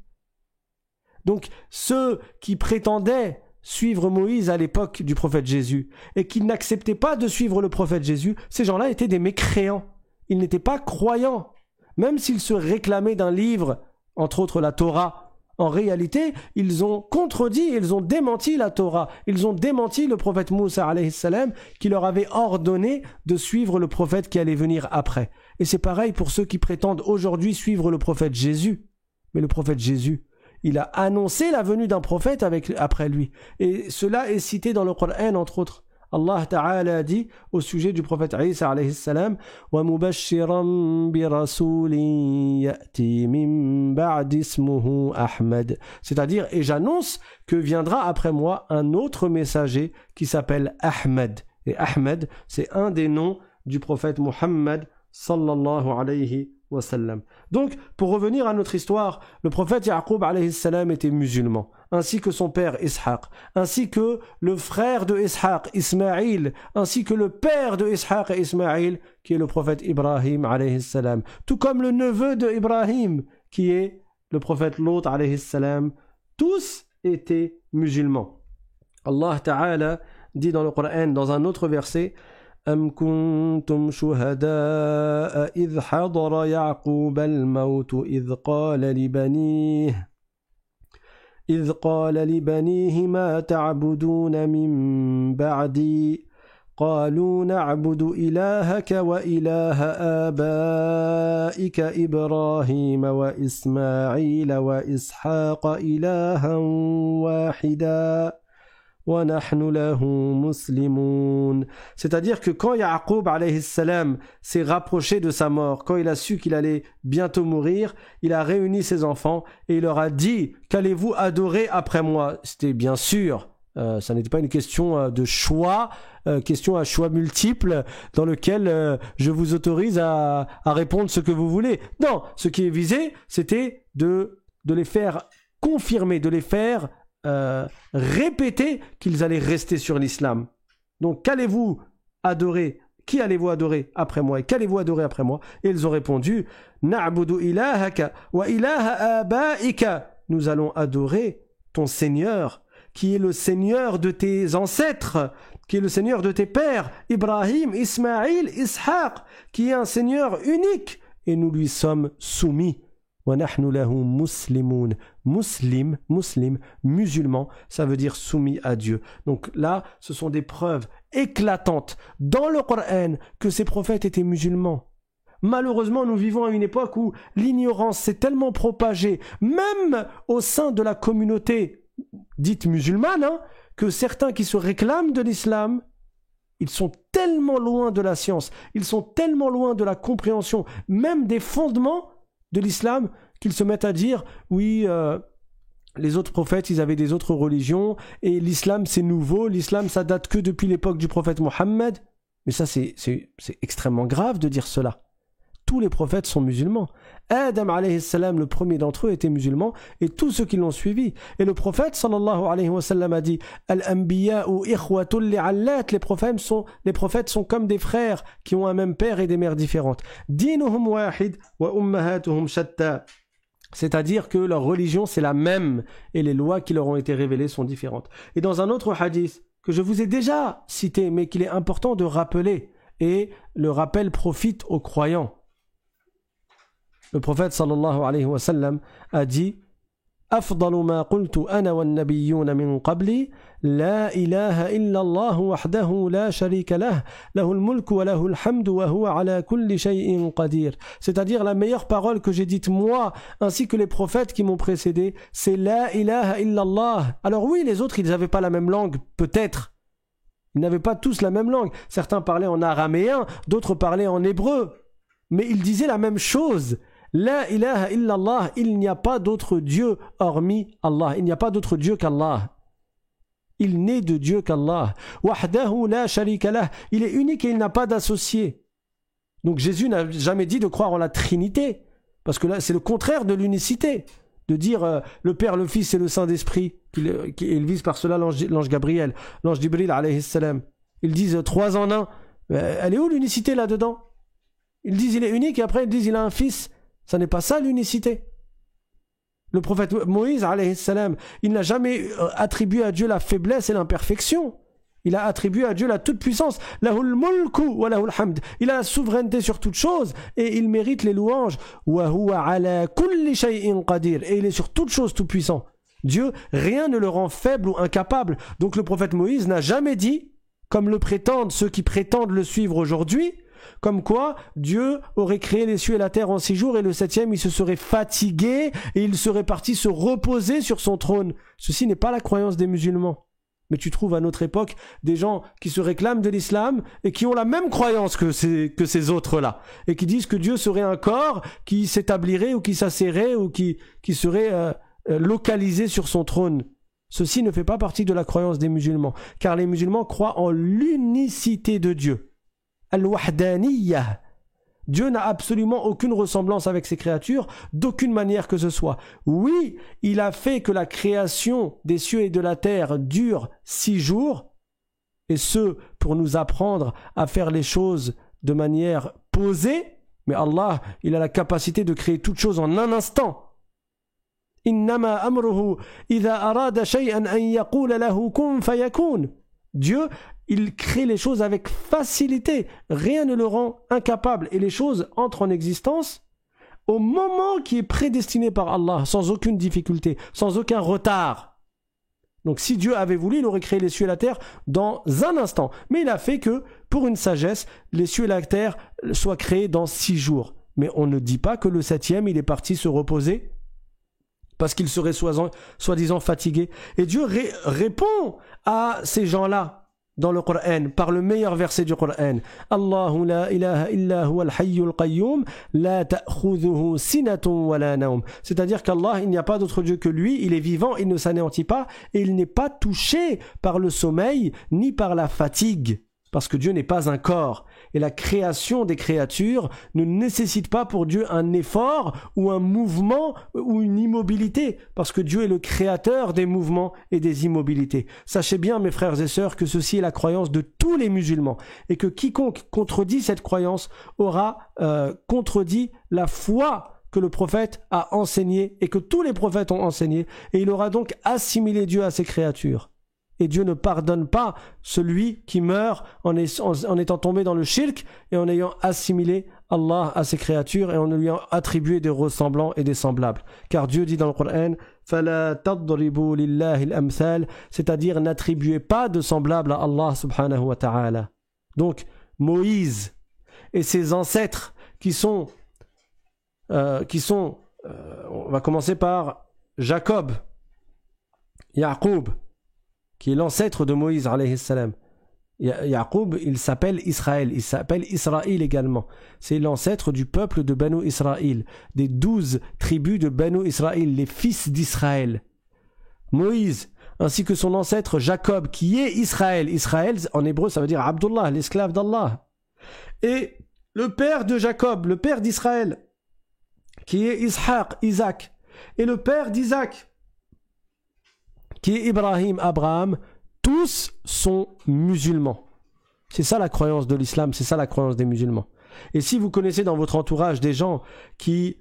Donc, ceux qui prétendaient suivre Moïse à l'époque du prophète Jésus et qui n'acceptaient pas de suivre le prophète Jésus, ces gens-là étaient des mécréants. Ils n'étaient pas croyants. Même s'ils se réclamaient d'un livre, entre autres la Torah, en réalité, ils ont contredit, ils ont démenti la Torah. Ils ont démenti le prophète Moussa alayhi salam qui leur avait ordonné de suivre le prophète qui allait venir après. Et c'est pareil pour ceux qui prétendent aujourd'hui suivre le prophète Jésus. Mais le prophète Jésus, il a annoncé la venue d'un prophète après lui. Et cela est cité dans le Coran, entre autres. Allah Ta'ala a dit au sujet du prophète Isa alayhi salam وَمُبَشِّرًا بِرَسُولٍ يَأْتِي مِن بَعْدِ اسْمُهُ أَحْمَدَ. C'est-à-dire, et j'annonce que viendra après moi un autre messager qui s'appelle Ahmed. Et Ahmed, c'est un des noms du prophète Muhammad sallallahu alayhi wa sallam. Donc, pour revenir à notre histoire, le prophète Ya'qub alayhi salam était musulman, ainsi que son père Ishaq, ainsi que le frère de Ishaq, Ismaïl, ainsi que le père de Ishaq et Ismaïl, qui est le prophète Ibrahim alayhi salam, tout comme le neveu de Ibrahim, qui est le prophète Lot alayhi salam. Tous étaient musulmans. Allah Ta'ala dit dans le Coran, dans un autre verset, أم كنتم شهداء إذ حضر يعقوب الموت إذ قال لبنيه ما تعبدون من بعدي قالوا نعبد إلهك وإله آبائك إبراهيم وإسماعيل وإسحاق إلها واحدا C'est-à-dire que quand Ya'qub alayhi salam s'est rapproché de sa mort, quand il a su qu'il allait bientôt mourir, il a réuni ses enfants et il leur a dit « Qu'allez-vous adorer après moi ?» C'était bien sûr, ça n'était pas une question de choix, question à choix multiples dans lequel je vous autorise à répondre ce que vous voulez. Non, ce qui est visé, c'était de les faire confirmer, de les faire répéter qu'ils allaient rester sur l'islam. Donc, qu'allez-vous adorer? Qui allez-vous adorer après moi? Et qu'allez-vous adorer après moi? Et ils ont répondu, Na'budu ilahaka wa ilaha abaika. Nous allons adorer ton Seigneur, qui est le Seigneur de tes ancêtres, qui est le Seigneur de tes pères, Ibrahim, Ismaïl, Ishaq, qui est un Seigneur unique. Et nous lui sommes soumis. وَنَحْنُ لَهُ مُسْلِمُونَ. Muslim, musulman, ça veut dire soumis à Dieu. Donc là, ce sont des preuves éclatantes dans le Coran que ces prophètes étaient musulmans. Malheureusement, nous vivons à une époque où l'ignorance s'est tellement propagée, même au sein de la communauté dite musulmane, que certains qui se réclament de l'islam, ils sont tellement loin de la science, ils sont tellement loin de la compréhension, même des fondements de l'islam, qu'ils se mettent à dire oui, les autres prophètes ils avaient des autres religions et l'islam c'est nouveau, l'islam ça date que depuis l'époque du prophète Mohammed. Mais ça c'est extrêmement grave de dire cela. tous les prophètes sont musulmans. Adam alayhi salam, le premier d'entre eux, était musulman, et tous ceux qui l'ont suivi. Et le prophète sallallahu alayhi wa sallam a dit Al-anbiya'u ikhwatul li'allat, les prophètes sont comme des frères qui ont un même père et des mères différentes. Dinuhum wahid wa ummahatuhum shatta. C'est-à-dire que leur religion c'est la même et les lois qui leur ont été révélées sont différentes. Et dans un autre hadith que je vous ai déjà cité mais qu'il est important de rappeler, et le rappel profite aux croyants. Le prophète sallallahu alayhi wa sallam a dit أفضل ما قلت أنا والنبيون من قبلي لا إله إلا الله وحده لا شريك له له الملك وله الحمد وهو على كل شيء قدير. C'est-à-dire la meilleure parole que j'ai dite moi ainsi que les prophètes qui m'ont précédé, c'est la ilaha illallah. Alors oui, les autres ils n'avaient pas la même langue, peut-être. Ils n'avaient pas tous la même langue. Certains parlaient en araméen, d'autres parlaient en hébreu. Mais ils disaient la même chose. La ilaha illallah, il n'y a pas d'autre Dieu hormis Allah. Il n'y a pas d'autre Dieu qu'Allah. Il n'est de Dieu qu'Allah. Wahdahu la sharika lah. Il est unique et il n'a pas d'associé. Donc Jésus n'a jamais dit de croire en la Trinité. Parce que là, c'est le contraire de l'unicité. De dire le Père, le Fils et le Saint-Esprit. Il vise par cela l'ange Gabriel. L'ange Jibril alayhi salam. Ils disent 3 en 1. Elle est où l'unicité là-dedans? Ils disent il est unique et après ils disent il a un fils. Ça n'est pas ça l'unicité. Le prophète Moïse, alayhi salam, il n'a jamais attribué à Dieu la faiblesse et l'imperfection. Il a attribué à Dieu la toute-puissance. Lahul mulku wa lahul hamd. Il a la souveraineté sur toute chose et il mérite les louanges. Wa huwa ala kulli shay'in qadir. Et il est sur toute chose tout-puissant. Dieu, rien ne le rend faible ou incapable. Donc le prophète Moïse n'a jamais dit, comme le prétendent ceux qui prétendent le suivre aujourd'hui, comme quoi Dieu aurait créé les cieux et la terre en 6 jours et le 7e il se serait fatigué et il serait parti se reposer sur son trône. Ceci n'est pas la croyance des musulmans. Mais tu trouves à notre époque des gens qui se réclament de l'islam et qui ont la même croyance que ces autres-là et qui disent que Dieu serait un corps qui s'établirait ou qui s'asserrait ou qui serait localisé sur son trône. Ceci ne fait pas partie de la croyance des musulmans car les musulmans croient en l'unicité de Dieu. Al-Wahdaniyah. Dieu n'a absolument aucune ressemblance avec ses créatures, d'aucune manière que ce soit. Oui, il a fait que la création des cieux et de la terre dure 6 jours, et ce, pour nous apprendre à faire les choses de manière posée, mais Allah, il a la capacité de créer toute chose en un instant. Innama amruhu idha arada shay'an an yaqula lahu kun fayakun. Dieu, il crée les choses avec facilité. Rien ne le rend incapable. Et les choses entrent en existence au moment qui est prédestiné par Allah, sans aucune difficulté, sans aucun retard. Donc si Dieu avait voulu, il aurait créé les cieux et la terre dans un instant. Mais il a fait que, pour une sagesse, les cieux et la terre soient créés dans 6 jours. Mais on ne dit pas que le 7e, il est parti se reposer parce qu'il serait soi-disant fatigué. Et Dieu répond à ces gens-là dans le Coran, par le meilleur verset du Coran. Allahu la ilaha illa huwa al-hayyul qayyum, la ta'khudhuhu sinatun wa la nawm. C'est-à-dire qu'Allah, il n'y a pas d'autre Dieu que lui, il est vivant, il ne s'anéantit pas, et il n'est pas touché par le sommeil, ni par la fatigue. Parce que Dieu n'est pas un corps. Et la création des créatures ne nécessite pas pour Dieu un effort ou un mouvement ou une immobilité. Parce que Dieu est le créateur des mouvements et des immobilités. Sachez bien, mes frères et sœurs, que ceci est la croyance de tous les musulmans. Et que quiconque contredit cette croyance aura contredit la foi que le prophète a enseignée et que tous les prophètes ont enseigné. Et il aura donc assimilé Dieu à ses créatures. Et Dieu ne pardonne pas celui qui meurt en étant tombé dans le shirk et en ayant assimilé Allah à ses créatures et en lui ayant attribué des ressemblants et des semblables. Car Dieu dit dans le Coran, فَلَا تَضْرِبُوا لِلَّهِ الْأَمْثَالِ, c'est-à-dire n'attribuez pas de semblables à Allah subhanahu wa ta'ala. Donc Moïse et ses ancêtres qui sont on va commencer par Jacob, Yaqub, qui est l'ancêtre de Moïse alayhi salam. Yaqub, il s'appelle Israël, il s'appelle Israël également. C'est l'ancêtre du peuple de Banu Israël, des 12 tribus de Banu Israël, les fils d'Israël. Moïse, ainsi que son ancêtre Jacob, qui est Israël. Israël, en hébreu, ça veut dire Abdullah, l'esclave d'Allah. Et le père de Jacob, le père d'Israël, qui est Ishaq, Isaac, et le père d'Isaac, qui est Ibrahim, Abraham, tous sont musulmans. C'est ça la croyance de l'islam, c'est ça la croyance des musulmans. Et si vous connaissez dans votre entourage des gens qui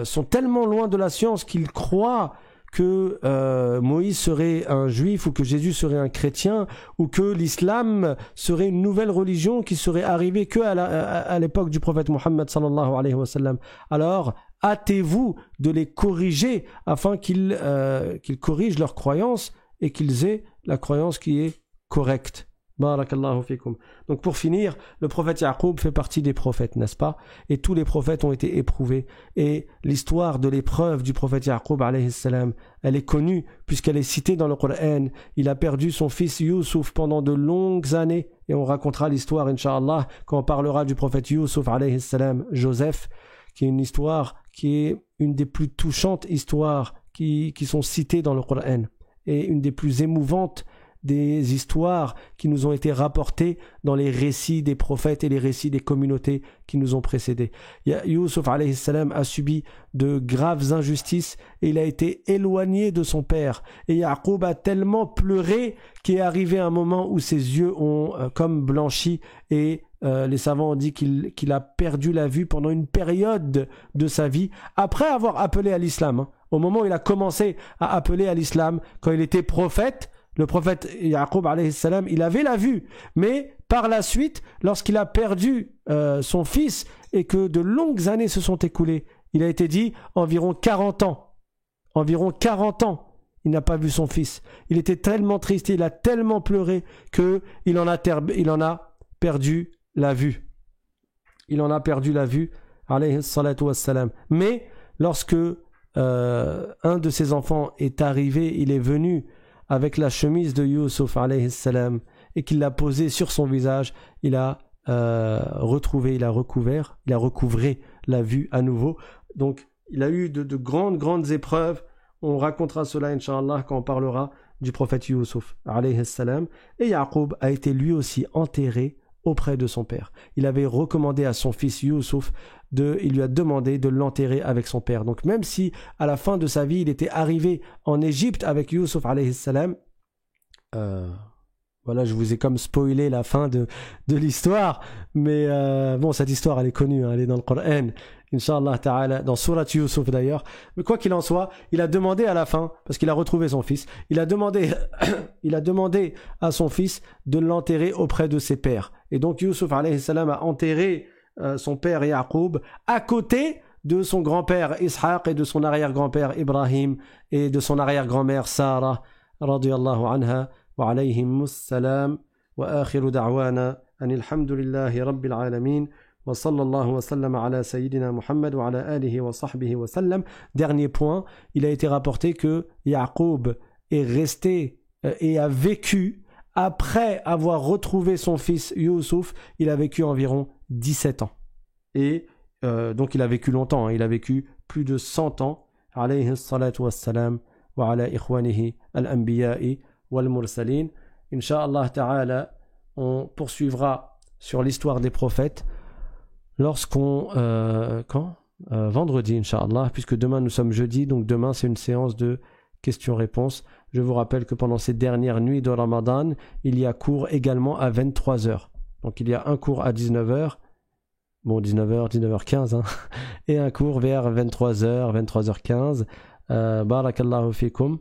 sont tellement loin de la science qu'ils croient que Moïse serait un juif ou que Jésus serait un chrétien ou que l'islam serait une nouvelle religion qui serait arrivée que à l'époque du prophète Mohammed sallallahu alayhi wa sallam, alors hâtez-vous de les corriger afin qu'ils corrigent leurs croyances et qu'ils aient la croyance qui est correcte. Barakallahu fikum. Donc pour finir, le prophète Yaqub fait partie des prophètes, n'est-ce pas? Et tous les prophètes ont été éprouvés. Et l'histoire de l'épreuve du prophète Yaqub alayhi salam, elle est connue puisqu'elle est citée dans le Coran. Il a perdu son fils Youssouf pendant de longues années. Et on racontera l'histoire, Inch'Allah, quand on parlera du prophète Youssouf alayhi salam, Joseph, qui est une histoire qui est une des plus touchantes histoires qui sont citées dans le Coran. Et une des plus émouvantes des histoires qui nous ont été rapportées dans les récits des prophètes et les récits des communautés qui nous ont précédés. Youssouf alayhi salam a subi de graves injustices et il a été éloigné de son père. Et Yaqub a tellement pleuré qu'il est arrivé un moment où ses yeux ont comme blanchi et les savants ont dit qu'il a perdu la vue pendant une période de sa vie après avoir appelé à l'islam. Au moment où il a commencé à appeler à l'islam, quand il était prophète, le prophète Yaqub alayhi salam, il avait la vue, mais par la suite, lorsqu'il a perdu son fils et que de longues années se sont écoulées, il a été dit environ 40 ans. Environ 40 ans, il n'a pas vu son fils. Il était tellement triste, il a tellement pleuré qu'il en a perdu la vue. Il en a perdu la vue, alayhi salatu wassalam. Mais lorsque un de ses enfants est arrivé, il est venu avec la chemise de Youssouf alayhi salam et qu'il l'a posée sur son visage, il a recouvré la vue à nouveau. Donc il a eu de grandes épreuves. On racontera cela Inch'Allah quand on parlera du prophète Youssouf alayhi salam. Et Yaqub a été lui aussi enterré auprès de son père. Il avait recommandé à son fils Youssouf il lui a demandé de l'enterrer avec son père. Donc même si à la fin de sa vie il était arrivé en Égypte avec Youssouf alayhi salam, voilà, je vous ai comme spoilé la fin de l'histoire, mais bon, cette histoire elle est connue, elle est dans le Coran, Inch'Allah ta'ala, dans Surat Youssouf d'ailleurs. Mais quoi qu'il en soit, il a demandé à la fin, parce qu'il a retrouvé son fils, il a demandé à son fils de l'enterrer auprès de ses pères. Et donc Youssouf alayhi salam a enterré son père Yaqub à côté de son grand-père Ishaq et de son arrière-grand-père Ibrahim et de son arrière-grand-mère Sarah radiyallahu anha wa alayhimus salam wa akhiru da'wana anil hamdulillahi rabbil alamin wa sallallahu wa sallam ala sayyidina Muhammad wa ala alihi wa sahbihi wa sallam. Dernier point, il a été rapporté que Yaqub est resté et a vécu après avoir retrouvé son fils Youssouf, il a vécu environ 17 ans. Et donc il a vécu longtemps, il a vécu plus de 100 ans. Alayhi salatu wassalam wa ala ikhwanihi al-anbiya'i wal-mursalin. Inch'Allah ta'ala, on poursuivra sur l'histoire des prophètes lorsqu'on... vendredi, Inch'Allah, puisque demain nous sommes jeudi, donc demain c'est une séance de questions-réponses. Je vous rappelle que pendant ces dernières nuits de Ramadan, il y a cours également à 23h. Donc il y a un cours à 19h, bon 19h, 19h15, hein, et un cours vers 23h, 23h15. Barakallahu fikum.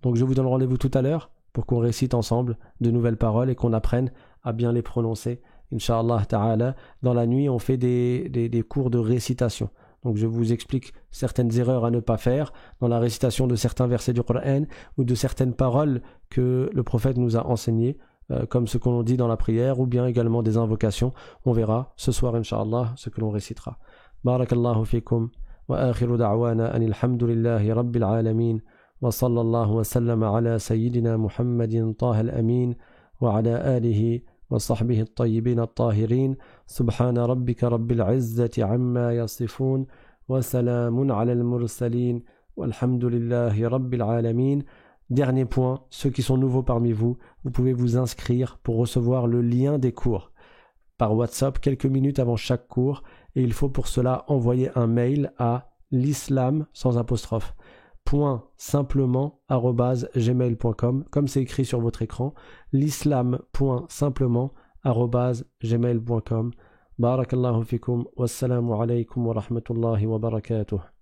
Donc je vous donne rendez-vous tout à l'heure pour qu'on récite ensemble de nouvelles paroles et qu'on apprenne à bien les prononcer. Inch'Allah ta'ala, dans la nuit on fait des cours de récitation. Donc je vous explique certaines erreurs à ne pas faire dans la récitation de certains versets du Coran ou de certaines paroles que le prophète nous a enseignées, comme ce qu'on dit dans la prière, ou bien également des invocations. On verra ce soir, Inch'Allah, ce que l'on récitera. Barakallahu fikum wa akhiru da'wana anil hamdulillahi rabbil alamin wa sallallahu wa sallam ala sayyidina Muhammadin taha al-amin wa ala alihi وصحبه الطيبين الطاهرين سبحان ربك رب العزة عما يصفون وسلام على المرسلين والحمد لله رب العالمين. Dernier point, ceux qui sont nouveaux parmi vous, vous pouvez vous inscrire pour recevoir le lien des cours. par WhatsApp quelques minutes avant chaque cours et il faut pour cela envoyer un mail à l'islam sans apostrophe .simplement@gmail.com comme c'est écrit sur votre écran l'islam.simplement@gmail.com. Barakallahu fikum wassalamu alaykum wa rahmatullahi wa barakatuh.